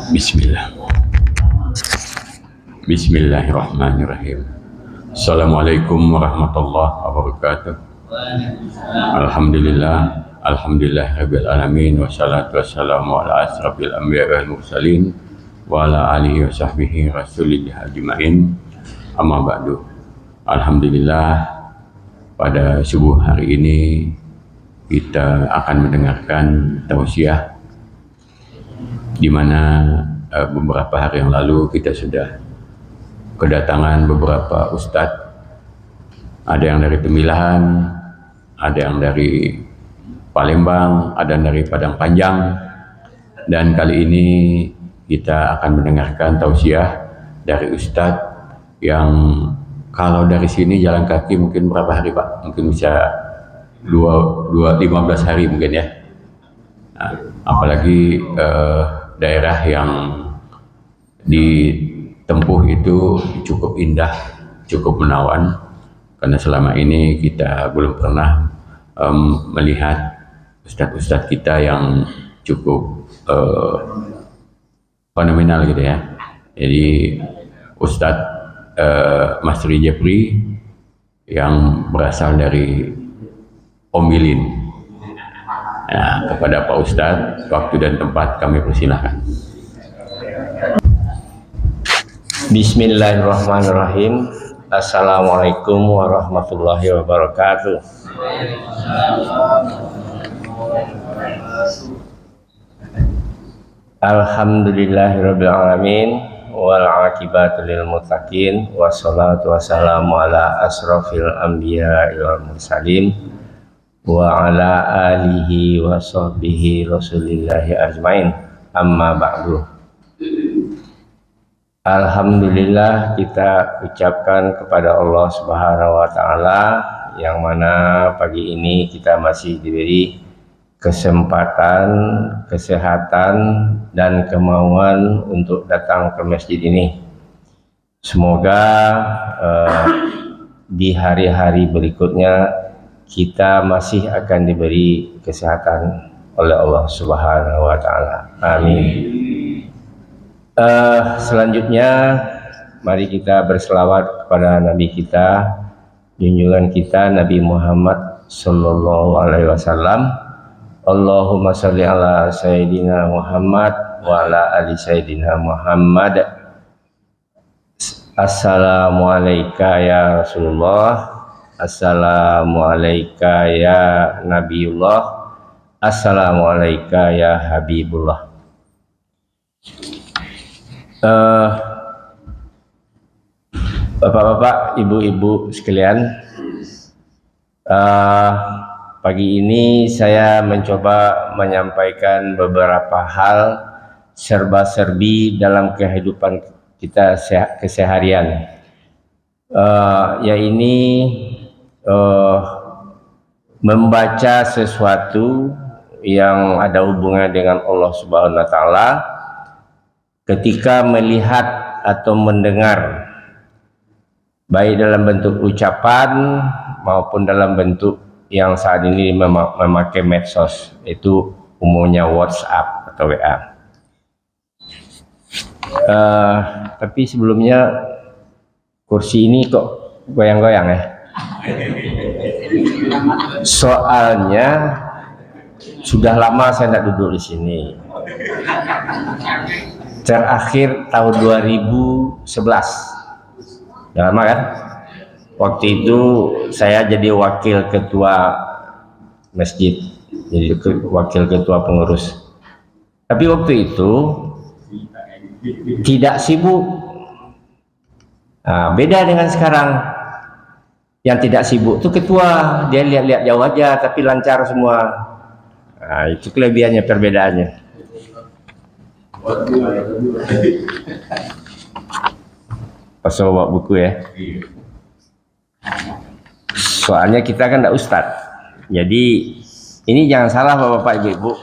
Bismillah. Bismillahirrahmanirrahim. Assalamualaikum warahmatullahi wabarakatuh. Alhamdulillah rabbil alamin, wassalatu wassalamu ala asrafil anbiya wal mursalin wa ala alihi wa sahbihi rasulil ajmain. Amma ba'du. Alhamdulillah, pada subuh hari ini kita akan mendengarkan tausiah, di mana beberapa hari yang lalu kita sudah kedatangan beberapa ustadz, ada yang dari Pemilahan, ada yang dari Palembang, ada yang dari Padang Panjang, dan kali ini kita akan mendengarkan tausiah dari ustadz yang kalau dari sini jalan kaki mungkin berapa hari Pak? Mungkin bisa 15 hari mungkin ya. Nah, apalagi daerah yang ditempuh itu cukup indah, cukup menawan, karena selama ini kita belum pernah melihat ustadz-ustadz kita yang cukup fenomenal gitu ya. Jadi Ustadz Masri Jepri yang berasal dari Ombilin. Nah, kepada Pak Ustadz, waktu dan tempat kami persilahkan. Bismillahirrahmanirrahim. Assalamualaikum warahmatullahi wabarakatuh. Alhamdulillahirabbil alamin wal aqibatu lil muttaqin wassalatu wassalamu ala asrofil anbiya wal mursalin wa ala alihi wa sahbihi rasulillahi ajmain. Amma ba'du. Alhamdulillah, kita ucapkan kepada Allah Subhanahu wa taala yang mana pagi ini kita masih diberi kesempatan, kesehatan dan kemauan untuk datang ke masjid ini. Semoga di hari-hari berikutnya kita masih akan diberi kesehatan oleh Allah Subhanahu wa taala. Amin. Selanjutnya mari kita berselawat kepada Nabi kita, junjungan kita Nabi Muhammad sallallahu alaihi wasallam. Allahumma sholli ala sayyidina Muhammad wa ala ali sayyidina Muhammad. Assalamualaikum ya Rasulullah, assalamualaikum ya Nabiullah, assalamualaikum ya Habibullah. Bapak-bapak, ibu-ibu sekalian, pagi ini saya mencoba menyampaikan beberapa hal serba-serbi dalam kehidupan kita keseharian, yaitu membaca sesuatu yang ada hubungan dengan Allah Subhanahu wa taala ketika melihat atau mendengar, baik dalam bentuk ucapan maupun dalam bentuk yang saat ini memakai medsos, itu umumnya WhatsApp atau WA. Tapi sebelumnya kursi ini kok goyang-goyang ya? Soalnya sudah lama saya tidak duduk di sini. Terakhir tahun 2011. Udah lama kan? Waktu itu saya jadi wakil ketua masjid, jadi wakil ketua pengurus. Tapi waktu itu tidak sibuk. Nah, beda dengan sekarang. Yang tidak sibuk itu ketua, dia lihat-lihat jauh aja tapi lancar semua. Nah, itu kelebihannya, perbedaannya. Pas bawa buku ya. Soalnya kita kan tidak ustadz. Jadi ini jangan salah bapak ibu.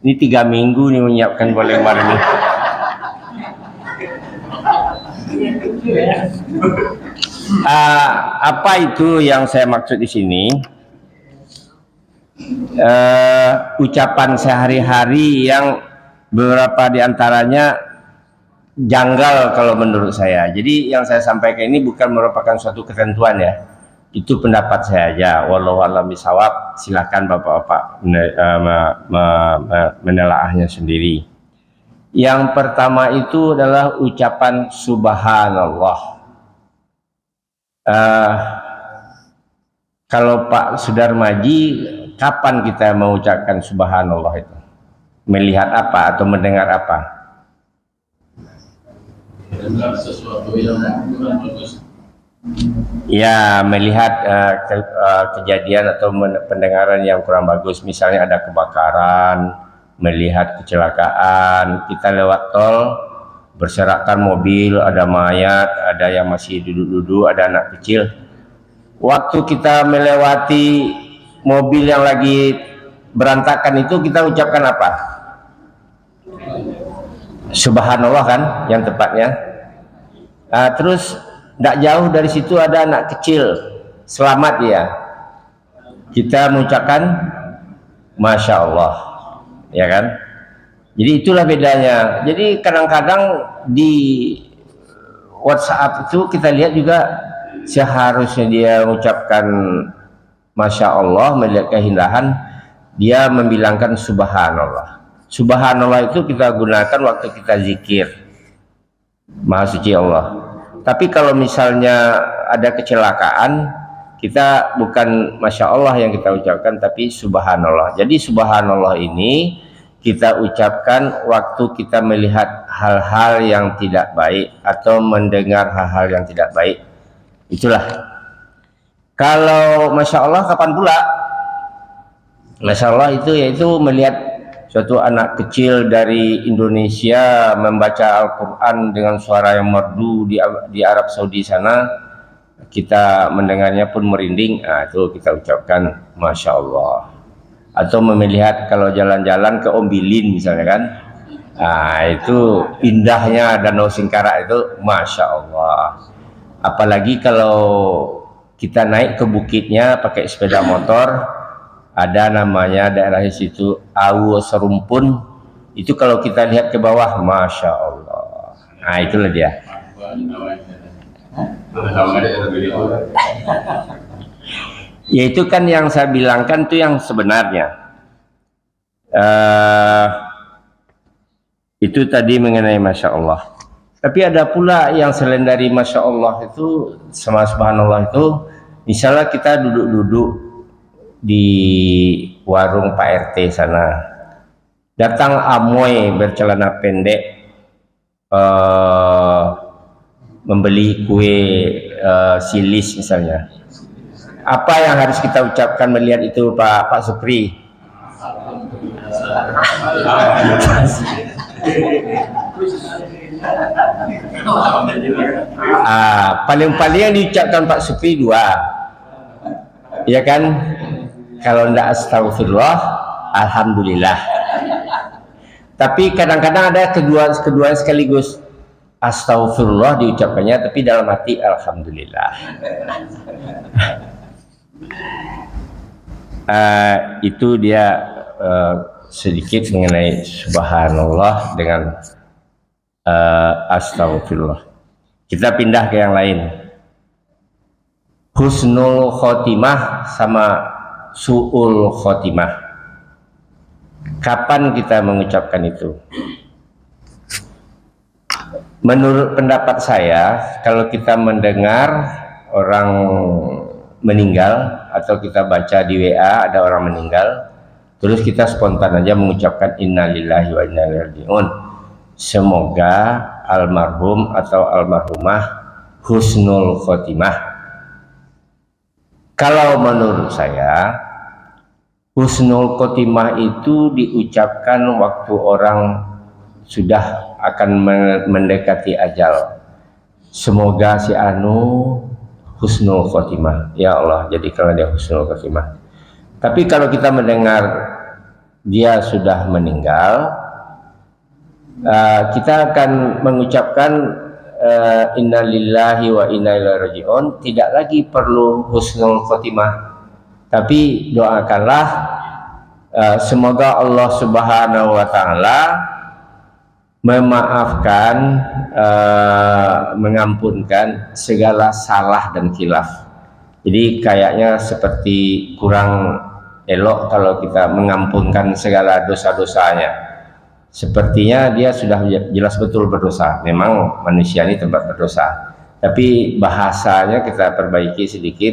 Ini 3 minggu nih menyiapkan Palembang ini. Apa itu yang saya maksud di sini? Ucapan sehari-hari yang beberapa di antaranya janggal kalau menurut saya. Jadi yang saya sampaikan ini bukan merupakan suatu ketentuan ya. Itu pendapat saya aja. Wallahu a'lam bishawab. Silakan Bapak-bapak menelaahnya sendiri. Yang pertama itu adalah ucapan subhanallah. Kalau Pak Sudarmaji, kapan kita mengucapkan subhanallah itu? Melihat apa atau mendengar apa? Mendengar sesuatu yang bagus. Ya, melihat kejadian atau pendengaran yang kurang bagus. Misalnya ada kebakaran, melihat kecelakaan, kita lewat tol, berserakan mobil, ada mayat, ada yang masih duduk-duduk, ada anak kecil. Waktu kita melewati mobil yang lagi berantakan itu, kita ucapkan apa? Subhanallah kan, yang tepatnya. Terus tidak jauh dari situ ada anak kecil, selamat ya. Kita mengucapkan Masya Allah, ya kan? Jadi itulah bedanya. Jadi kadang-kadang di WhatsApp itu kita lihat juga seharusnya dia mengucapkan Masya Allah, melihat keindahan, dia membilangkan Subhanallah. Subhanallah itu kita gunakan waktu kita zikir, Maha Suci Allah. Tapi kalau misalnya ada kecelakaan, kita bukan Masya Allah yang kita ucapkan, tapi Subhanallah. Jadi Subhanallah ini kita ucapkan waktu kita melihat hal-hal yang tidak baik atau mendengar hal-hal yang tidak baik. Itulah. Kalau Masya Allah kapan pula? Masya Allah itu yaitu melihat suatu anak kecil dari Indonesia membaca Al-Quran dengan suara yang merdu di Arab Saudi sana, kita mendengarnya pun merinding. Itu kita ucapkan Masya Allah. Atau melihat kalau jalan-jalan ke Ombilin misalnya kan, itu indahnya Danau Singkarak itu Masya Allah. Apalagi kalau kita naik ke bukitnya pakai sepeda motor, ada namanya daerah di situ Awu Serumpun. Itu kalau kita lihat ke bawah, Masya Allah. Itulah dia. Yaitu kan yang saya bilangkan itu yang sebenarnya. Itu tadi mengenai Masya Allah. Tapi ada pula yang selain dari Masya Allah itu sama Subhanallah itu, misalnya kita duduk-duduk di warung Pak RT sana, datang amoy bercelana pendek membeli kue silis misalnya. Apa yang harus kita ucapkan melihat itu Pak Supri? Paling-paling yang diucapkan Pak Supri dua, ya kan? Kalau tidak astagfirullah, alhamdulillah. Tapi kadang-kadang ada kedua sekaligus. Astagfirullah diucapkannya, tapi dalam hati alhamdulillah. Itu dia sedikit mengenai Subhanallah dengan astagfirullah. Kita pindah ke yang lain. Husnul khotimah sama su'ul khotimah. Kapan kita mengucapkan itu? Menurut pendapat saya, kalau kita mendengar orang meninggal atau kita baca di WA ada orang meninggal, terus kita spontan aja mengucapkan innalillahi wa inna ilaihi raji'un. Semoga almarhum atau almarhumah husnul khotimah. Kalau menurut saya, husnul khotimah itu diucapkan waktu orang sudah akan mendekati ajal. Semoga si anu husnul khotimah. Ya Allah, jadikanlah dia husnul khotimah. Tapi kalau kita mendengar dia sudah meninggal, kita akan mengucapkan innalillahi wa inna ilaihi raji'un. Tidak lagi perlu husnul khotimah, tapi doakanlah semoga Allah Subhanahu wa ta'ala memaafkan, mengampunkan segala salah dan khilaf. Jadi kayaknya seperti kurang elok kalau kita mengampunkan segala dosa-dosanya. Sepertinya dia sudah jelas betul berdosa. Memang manusia ini tempat berdosa. Tapi bahasanya kita perbaiki sedikit.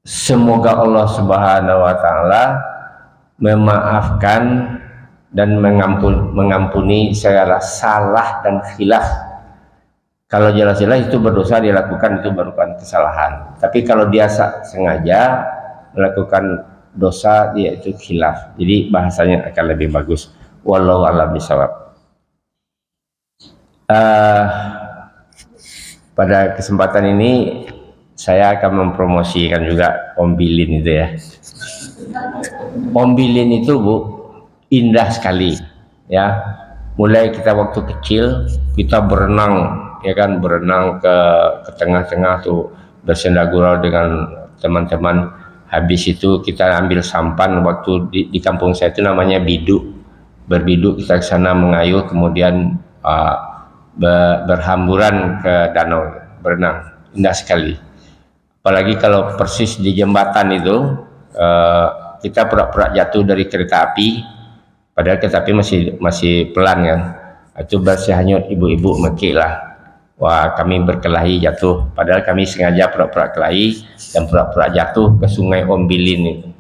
Semoga Allah Subhanahu wa Ta'ala memaafkan dan mengampuni segala salah dan khilaf. Kalau jelas-jelas itu berdosa dilakukan, itu merupakan kesalahan. Tapi kalau dia sengaja melakukan dosa, dia itu khilaf. Jadi bahasanya akan lebih bagus. Wallahu a'lam bishawab. Pada kesempatan ini saya akan mempromosikan juga Om Bilin itu ya. Om Bilin itu Bu, indah sekali ya. Mulai kita waktu kecil kita berenang ya kan, berenang ke tengah-tengah tuh, bersenda gurau dengan teman-teman. Habis itu kita ambil sampan. Waktu di kampung saya itu namanya biduk, berbiduk kita ke sana mengayuh, kemudian berhamburan ke danau berenang. Indah sekali. Apalagi kalau persis di jembatan itu kita pura-pura jatuh dari kereta api, padahal kereta api masih pelan kan. Itu bersihanyut ibu-ibu mekik lah. Wah, kami berkelahi jatuh, padahal kami sengaja pura-pura kelahi dan pura-pura jatuh ke sungai Om Bilin itu.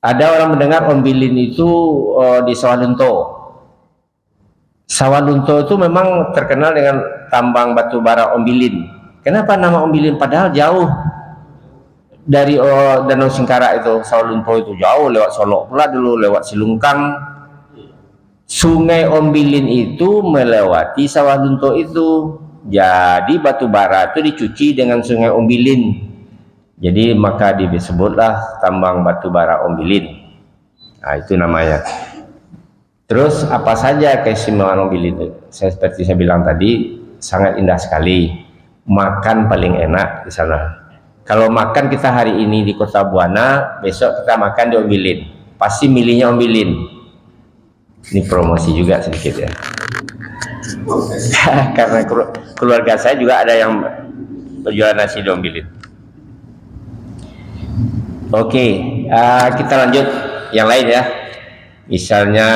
Ada orang mendengar Om Bilin itu di Sawalunto. Sawalunto itu memang terkenal dengan tambang batu bara Om Bilin. Kenapa nama Om Bilin? Padahal jauh dari Danau Singkara itu, Sawalunto itu jauh, lewat Solok pula dulu, lewat Silungkang. Sungai Om Bilin itu melewati Sawalunto itu. Jadi batu bara itu dicuci dengan sungai Om Bilin. Jadi maka disebutlah tambang batu bara Om Bilin. Nah, itu namanya. Terus apa saja keistimewaan Om Bilin itu? Seperti saya bilang tadi, sangat indah sekali. Makan paling enak di sana. Kalau makan kita hari ini di Kota Buana, besok kita makan di Om Bilin. Pasti milihnya Om Bilin. Ini promosi juga sedikit ya. Karena keluarga saya juga ada yang berjualan nasi di Om Bilin. Oke, kita lanjut yang lain ya. Misalnya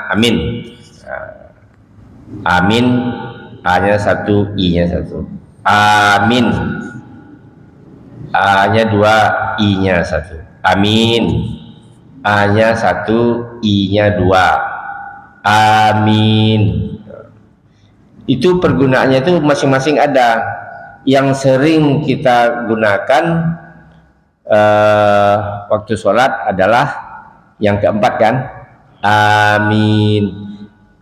Amin. Amin, A-nya satu, I-nya satu. Amin, A-nya dua, I-nya satu. Amin, A-nya satu, I-nya dua. Amin. Itu pergunaannya itu masing-masing ada. Yang sering kita gunakan waktu sholat adalah yang keempat kan, amin.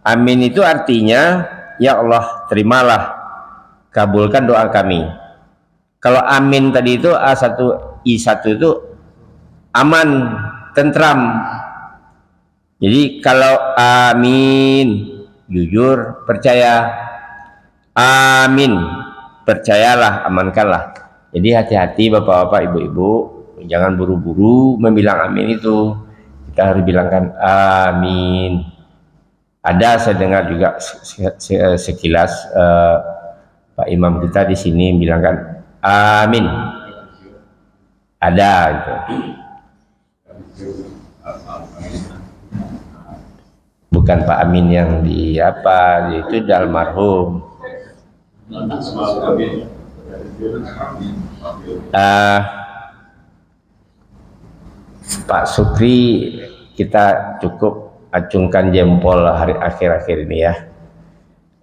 Amin itu artinya, ya Allah terimalah, kabulkan doa kami. Kalau amin tadi itu A1 I1 itu aman, tentram. Jadi kalau amin, jujur, percaya. Amin, percayalah, amankanlah. Jadi hati-hati bapak-bapak, ibu-ibu, jangan buru-buru membilang amin itu. Kita harus bilangkan amin. Ada saya dengar juga sekilas Pak Imam kita di sini bilangkan amin. Ada gitu. Bukan Pak Amin yang di apa, itu almarhum. Pak Sukri kita cukup acungkan jempol hari akhir-akhir ini ya.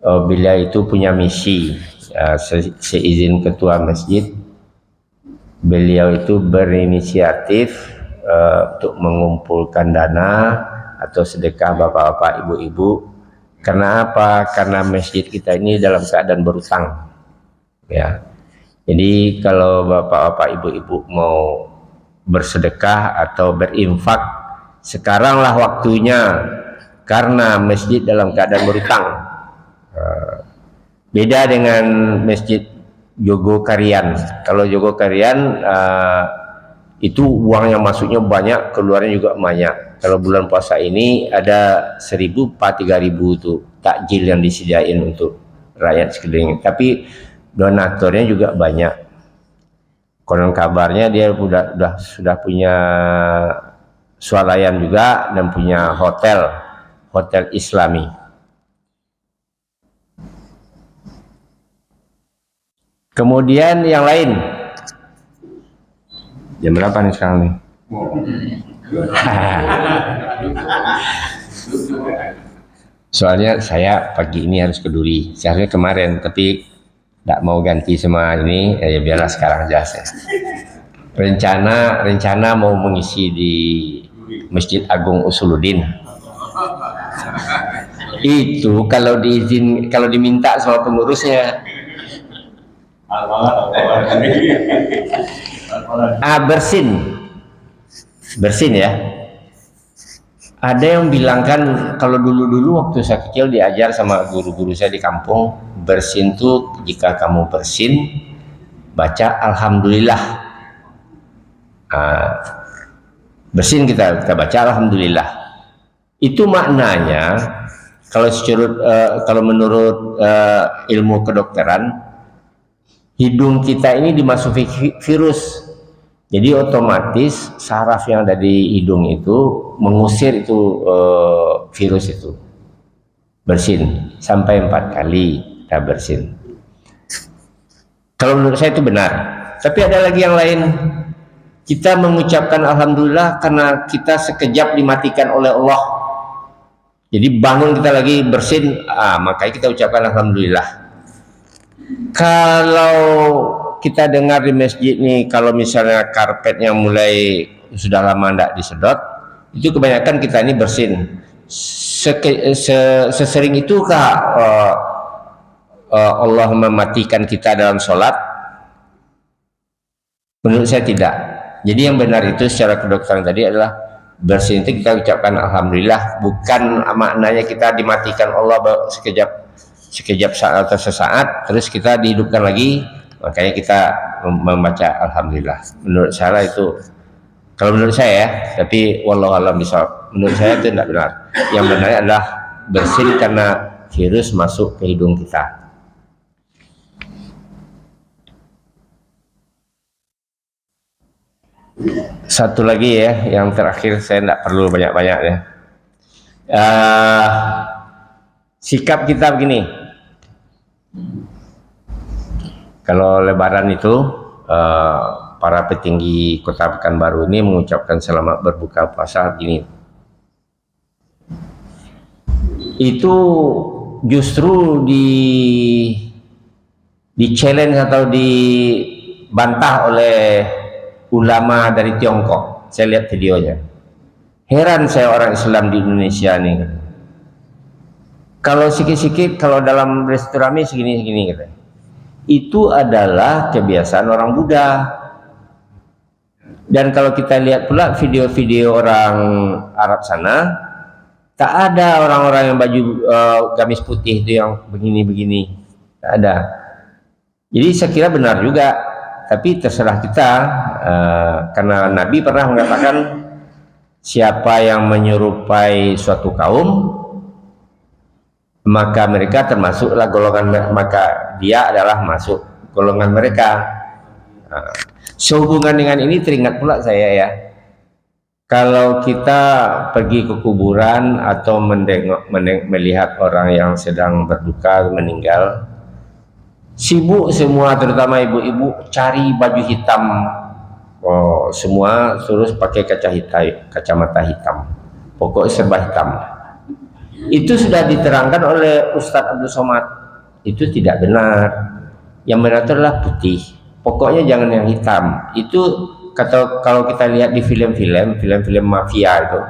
Beliau itu punya misi, seizin ketua masjid, beliau itu berinisiatif untuk mengumpulkan dana atau sedekah bapak-bapak, ibu-ibu. Karena apa? Karena masjid kita ini dalam keadaan berutang ya. Jadi kalau bapak-bapak, ibu-ibu mau bersedekah atau berinfak, sekaranglah waktunya, karena masjid dalam keadaan berutang. Beda dengan masjid Jogokarian. Kalau Jogokarian itu uang yang masuknya banyak, keluarnya juga banyak. kalau bulan puasa ini ada 1.000 apa 3.000 tuh takjil yang disediain untuk rakyat sekeliling. Tapi donaturnya juga banyak. Konon kabarnya dia sudah punya swalayan juga dan punya hotel Islami. Kemudian yang lain, jam berapa nih sekarang nih? Soalnya saya pagi ini harus ke Duri, seharusnya kemarin, tapi tidak mau ganti semua ini, ya biarlah sekarang aja saya. Rencana mau mengisi di Masjid Agung Usuluddin. Itu kalau diminta sama pengurusnya. Bersin ya. Ada yang bilang kan kalau dulu waktu saya kecil diajar sama guru-guru saya di kampung, bersin tuh jika kamu bersin baca alhamdulillah. Bersin kita baca alhamdulillah. Itu maknanya kalau menurut ilmu kedokteran, hidung kita ini dimasuki virus. Jadi otomatis saraf yang ada di hidung itu mengusir itu virus itu. Bersin sampai 4 kali kita bersin. Kalau menurut saya itu benar. Tapi ada lagi yang lain. Kita mengucapkan alhamdulillah karena kita sekejap dimatikan oleh Allah. Jadi bangun kita lagi bersin, makanya kita ucapkan alhamdulillah. Kalau kita dengar di masjid nih, kalau misalnya karpetnya mulai sudah lama tidak disedot, itu kebanyakan kita ini bersin. Sesering itukah Allah mematikan kita dalam sholat? Menurut saya tidak. Jadi yang benar itu secara kedokteran tadi adalah bersin itu kita ucapkan alhamdulillah, bukan maknanya kita dimatikan Allah sekejap saat atau sesaat terus kita dihidupkan lagi, makanya kita membaca alhamdulillah. Menurut saya itu, kalau menurut saya ya, tapi wallahu alam bishawab, menurut saya itu tidak benar. Yang benar adalah bersin karena virus masuk ke hidung kita. Satu lagi ya, yang terakhir, saya tidak perlu banyak-banyak ya. Sikap kita begini. Kalau Lebaran itu para petinggi Kota Pekanbaru ini mengucapkan selamat berbuka puasa begini. Itu justru di challenge atau dibantah oleh ulama dari Tiongkok. Saya lihat videonya. Heran saya orang Islam di Indonesia nih. Kalau sikit-sikit, kalau dalam restorasi segini-segini gitu. Itu adalah kebiasaan orang Buddha. Dan kalau kita lihat pula video-video orang Arab sana, tak ada orang-orang yang baju gamis putih itu yang begini-begini. Tak ada. Jadi saya kira benar juga. Tapi terserah kita, karena Nabi pernah mengatakan siapa yang menyerupai suatu kaum, maka mereka termasuklah golongan, maka dia adalah masuk golongan mereka. Sehubungan dengan ini teringat pula saya ya, kalau kita pergi ke kuburan atau melihat orang yang sedang berduka meninggal, sibuk semua, terutama ibu-ibu cari baju hitam, semua terus pakai kacamata hitam, pokoknya serba hitam. Itu sudah diterangkan oleh Ustadz Abdul Somad, itu tidak benar. Yang benar itu adalah putih, pokoknya jangan yang hitam. Itu kalau kita lihat di film-film mafia itu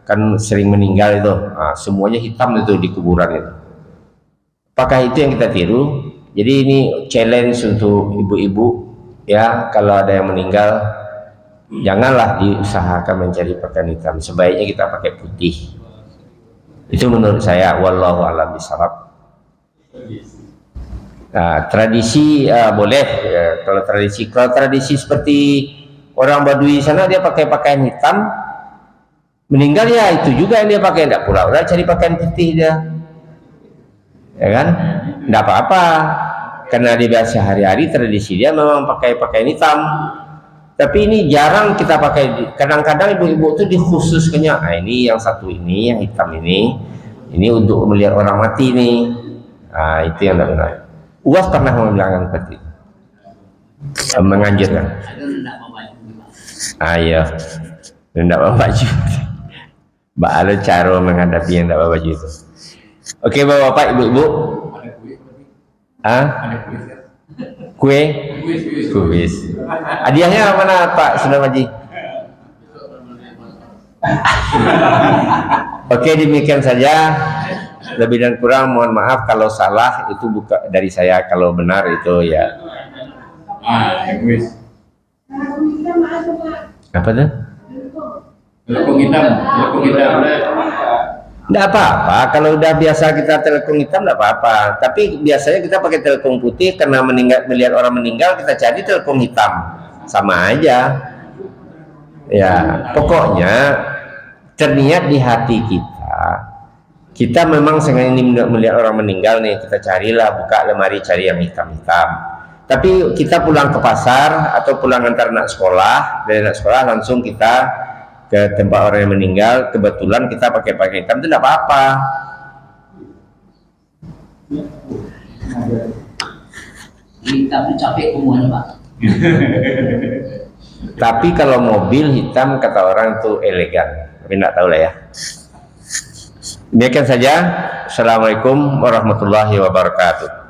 kan sering meninggal itu, semuanya hitam itu di kuburan itu. Apakah itu yang kita tiru? Jadi ini challenge untuk ibu-ibu ya, kalau ada yang meninggal janganlah diusahakan mencari pakaian hitam, sebaiknya kita pakai putih. Itu menurut saya, wallahu a'lam bishawab. Tradisi boleh ya, kalau tradisi seperti orang Badui sana dia pakai pakaian hitam, meninggal ya itu juga yang dia pakai, tidak pura-pura cari pakaian putih dia, ya kan? Tidak apa-apa, karena dia biasa hari-hari tradisi dia memang pakai pakaian hitam. Tapi ini jarang kita pakai. Kadang-kadang ibu-ibu itu dikhususkannya, ini yang satu ini, yang hitam ini untuk melihat orang mati nih. Nah, itu yang tidak benar. UAS pernah membilangkan seperti itu, menganjurkan. Ayo, tidak bawa baju. Mbak ada cara menghadapi yang tidak bawa baju itu. Oke, bapak-bapak, ibu-ibu. Kue? Kuis. Hadiahnya mana Pak Sunan Haji? Oke, demikian saja. Lebih dan kurang mohon maaf kalau salah, itu bukan dari saya, kalau benar itu ya. Apa tuh? Telekung hitam. Tidak apa-apa, kalau udah biasa kita telekung hitam tidak apa-apa. Tapi biasanya kita pakai telekung putih karena melihat orang meninggal, kita cari telekung hitam, sama aja. Ya, pokoknya terniat di hati kita memang sengaja melihat orang meninggal nih, kita carilah, buka lemari cari yang hitam-hitam. Tapi kita pulang ke pasar atau pulang antar anak sekolah, dari anak sekolah langsung kita ke tempat orang yang meninggal, kebetulan kita pakai pakaian hitam, itu tidak apa-apa. Hitam itu capek semuanya, Pak. Tapi kalau mobil hitam kata orang itu elegan, tapi tidak tahu lah ya. Demikian saja. Assalamualaikum warahmatullahi wabarakatuh.